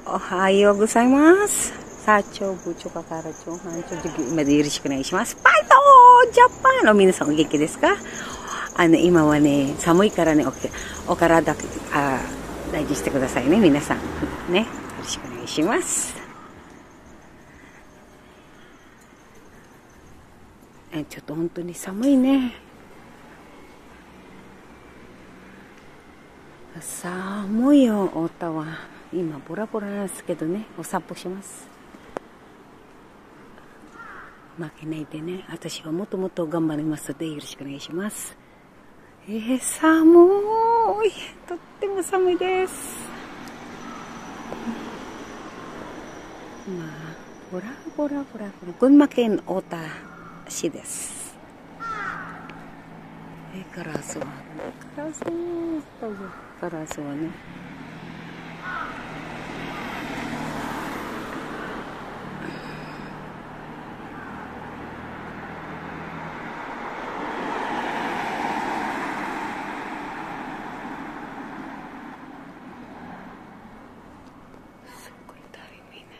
Ohayo gozaimasu. Sacho, bucho, kakaracho, hancho, jugi, madirishi kunai shimasu. Paito! Japan! O, minasan, o genki desu ka? Ima wa ne, samui kara ne, o karada, daiji shite kudasai ne, minasan. Ne? Yoroshiku onegai shimasu. ちょっと本当に寒いね。寒いよ、太田は。今、ボラボラなんですけどね、お散歩します。負けないでね、私はもっともっと頑張りますので、よろしくお願いします。寒い。とっても寒いです。まあ、ボラボラボラボラ。群馬県太田市です。カラスはね。すごい誰もいない。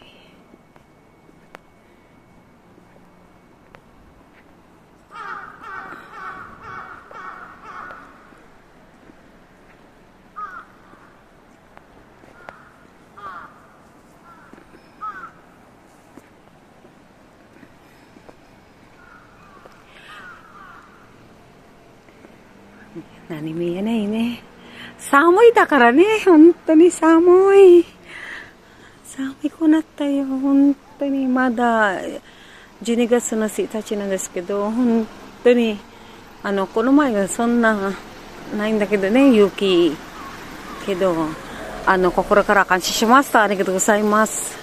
何も言えないね。寒いだからね。本当に寒い。寒くなったよ。本当にまだ12月の1日なんですけど、本当にこの前はそんなないんだけどね、雪。けど、心から感謝しました。ありがとうございます。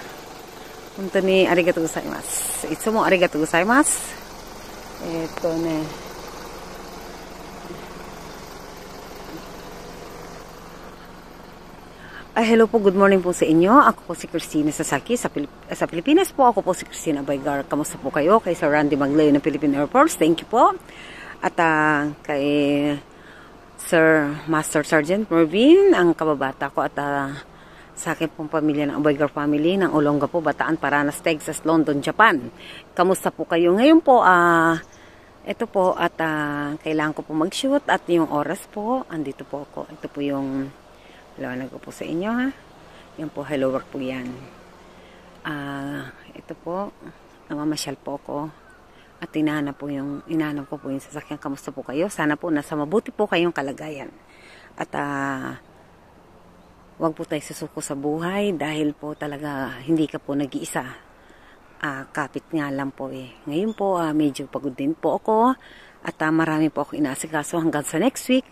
本当にありがとうございます。いつもありがとうございます。Hello po, good morning po sa inyo. Ako po si Christina Sasaki. Sa Pilipinas po, ako po si Christina Baygar. Kamusta po kayo? Kay Sir Randy Maglayo ng Philippine Air Force. Thank you po. At kay Sir Master Sergeant Mervin, ang kababata ko. At sa akin pong pamilya ng Baygar family ng Olonga po, Bataan, Paranas, Texas, London, Japan. Kamusta po kayo? Ngayon po, ito po at kailangan ko po mag-shoot at yung oras po, andito po ako. Ito po yung lawanag ko po sa inyo, ha. Yan po, hello work po yan. Ito po, namamasyal po ako. At inahanap ko po yung sasakyan. Kamusta po kayo? Sana po nasa mabuti po kayong kalagayan. At wag po tayo susuko sa buhay dahil po talaga hindi ka po nag-iisa. Kapit nga lang po eh. Ngayon po, medyo pagod din po ako. At marami po ako inaasikaso hanggang sa next week.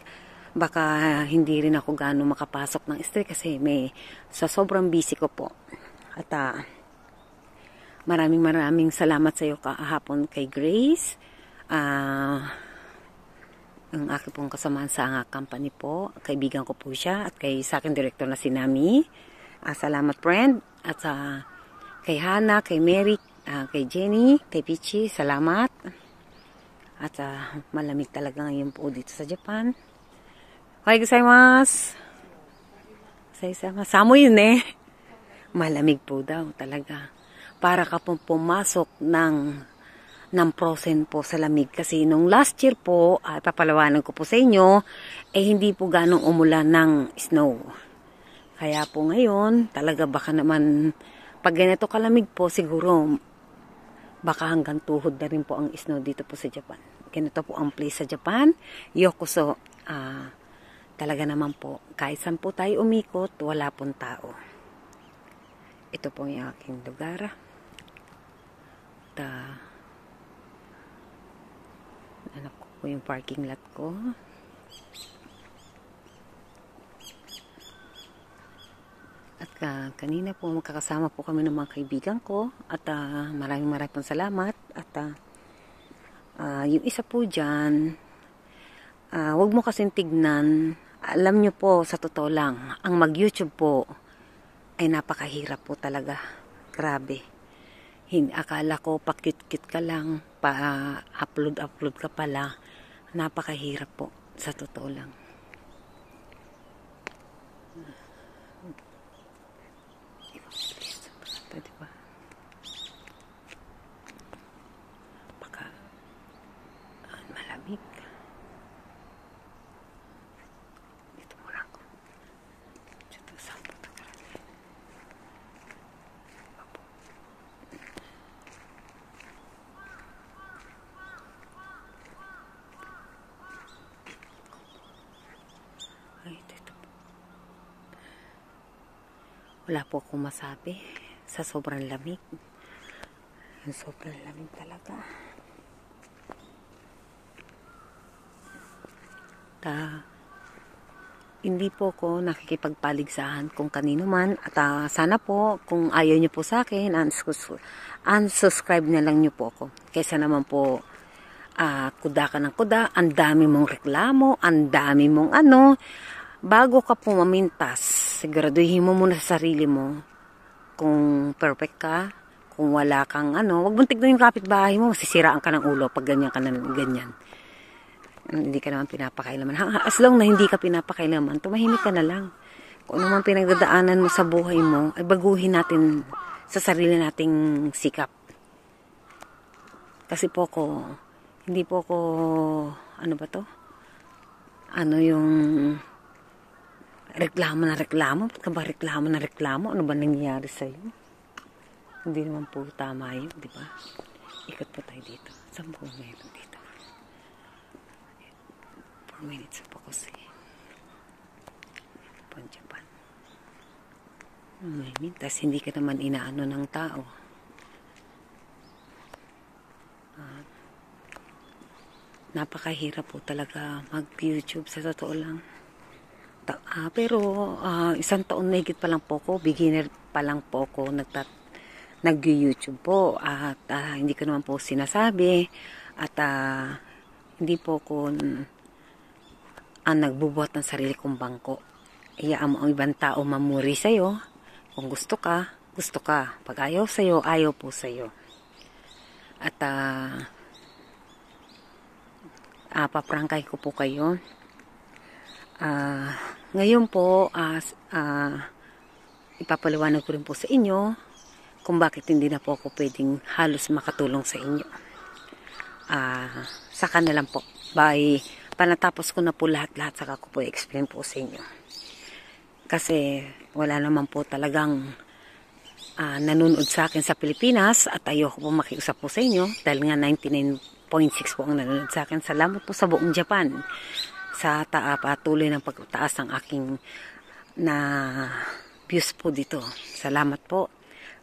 Baka hindi rin ako gaano makapasok ng street kasi sa sobrang busy ko po. At maraming salamat sa iyo kahapon kay Grace. Ang aking pong kasamahan sa company po. Kaibigan ko po siya at kay sa akin director na si Nami. Salamat friend. At kay Hannah, kay Mary, kay Jenny, kay Pichi, salamat. At malamig talaga ngayon po dito sa Japan. Hi, gozaimasu. Samoy yun eh. Malamig po daw talaga. Para ka pong pumasok ng frozen po sa lamig. Kasi nung last year po, papalawanan ko po sa inyo, hindi po ganong umulan ng snow. Kaya po ngayon, talaga baka naman, pag ganito kalamig po, siguro, baka hanggang tuhod na rin po ang snow dito po sa Japan. Ganito po ang place sa Japan. Yokoso, talaga naman po, kahit saan po tayo umikot, wala pong tao. Ito po yung aking lugar. Anak ko po yung parking lot ko. At kanina po magkakasama po kami ng mga kaibigan ko. At maraming pong salamat. At yung isa po dyan, wag mo kasing tignan. Alam nyo po, sa totoo lang, ang mag-YouTube po ay napakahirap po talaga. Grabe. Akala ko pa-cute-cute ka lang, pa-upload ka pala. Napakahirap po, sa totoo lang. dito, di ba? Baka malamig. Dito muna ako. Dito sa photography. Ay, dito po. Wala po akong masabi sa sobrang lamig. Sobrang lamig talaga. Hindi po ko nakikipagpaligsahan kung kanino man. At sana po, kung ayaw nyo po sa akin, unsubscribe na lang nyo po ako. Kaysa naman po, kuda ka ng kuda, ang dami mong reklamo, ang dami mong ano. Bago ka po mamintas, siguraduhin mo muna sa sarili mo kung perfect ka, kung wala kang ano. Huwag mong tignan yung kapitbahay mo, masisiraan ka ng ulo pag ganyan ka na ganyan. Hindi ka naman pinapakailaman. As long na hindi ka pinapakailaman, tumahimik ka na lang. Kung ano man pinagdadaanan mo sa buhay mo, ay baguhin natin sa sarili nating sikap. Kasi po ko, hindi po ko, ano ba to? Ano yung reklamo na reklamo? Ba't ka ba reklamo na reklamo? Ano ba nangyayari sa'yo? Hindi naman po tama yun, di ba? Ikot po tayo dito. Saan po meron dito? 4 minutes po kasi. Po ang Japan. Tapos hindi ka naman inaano ng tao. Napakahirap po talaga mag-YouTube sa totoo lang. Pero isang taon na higit pa lang po ko, beginner pa lang po ko nag-YouTube po. At hindi ko naman po sinasabi. At hindi po ko nagbubuhat ng sarili kong bangko. Iyaan mo ang ibang tao mamuri sa'yo. Kung gusto ka, gusto ka. Pag ayaw sa'yo, ayaw po sa'yo. At paprangkay ko po kayo. Ngayon po, ipapaliwanag ko rin po sa inyo kung bakit hindi na po ako pwedeng halos makatulong sa inyo. Saka na lang po. Panatapos ko na po lahat-lahat, saka ko po i-explain po sa inyo. Kasi wala naman po talagang nanonood sa akin sa Pilipinas at ayoko po makiusap po sa inyo dahil nga 99.6 po ang nanonood sa akin. Salamat po sa buong Japan sa patuloy ng pagtaas ng aking na views po dito. Salamat po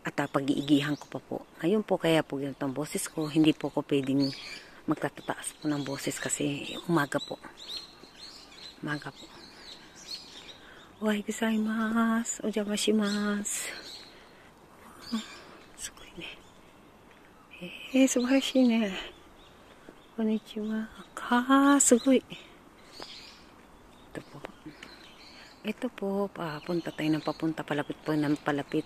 at pag-iigihan ko pa po. Ngayon po kaya po ganito ang boses ko. Hindi po ko pwedeng magtataas po ng boses kasi umaga po. Umaga po. Ohay gozaimasu. Ojamashimashou. Sugoi ne. Subarashi ne. Konnichiwa. Sugoi. Ito po, papunta tayo ng papunta, palapit po ng palapit.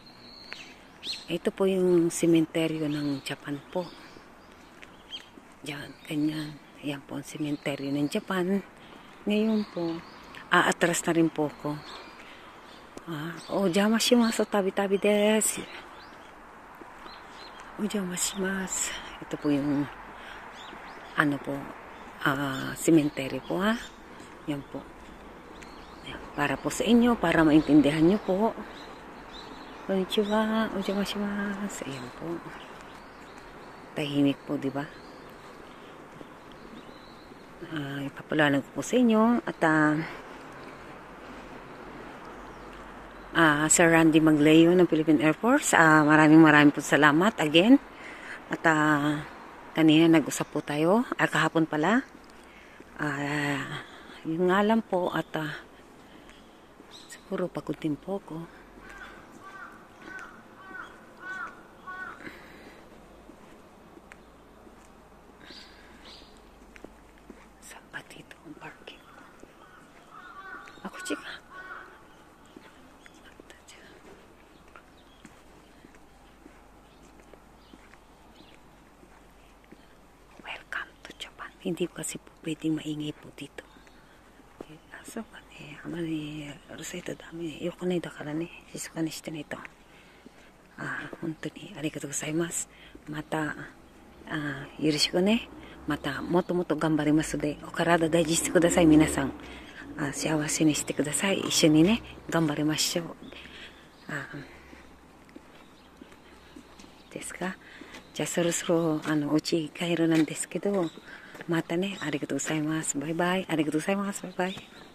Ito po yung sementeryo ng Japan po. Diyan, ganyan. Ayan po ang sementeryo ng Japan. Ngayon po, aatras na rin po ko. Ojamashimashou, tabi-tabi desu. Ojamashimashou. Ito po yung, sementeryo po ha. Yan po. Para po sa inyo, para maintindihan nyo po. Konnichiwa, ojamashimashou. Ayan po. Tahimik po, di ba? Ipapaliwanag ko po sa inyo. At Sir Randy Magleo ng Philippine Air Force, maraming po salamat again. At kanina nag-usap po tayo, kahapon pala. Yung nga lang po at siguro pagod din po ko. Saan ba dito ang parking? Ako chika. Welcome to Japan. Hindi ko kasi po pwedeng maingay po dito. So,うるさいとダメ。横の間からね、静かにしてないと。本当にありがとうございます。また、よろしくね。また、もっともっと頑張りますので、お体大事にしてください、皆さん。幸せにしてください。一緒にね、頑張りましょう。ですか。じゃあそろそろ、うち帰るなんですけど、またね、ありがとうございます。バイバイ。ありがとうございます。バイバイ。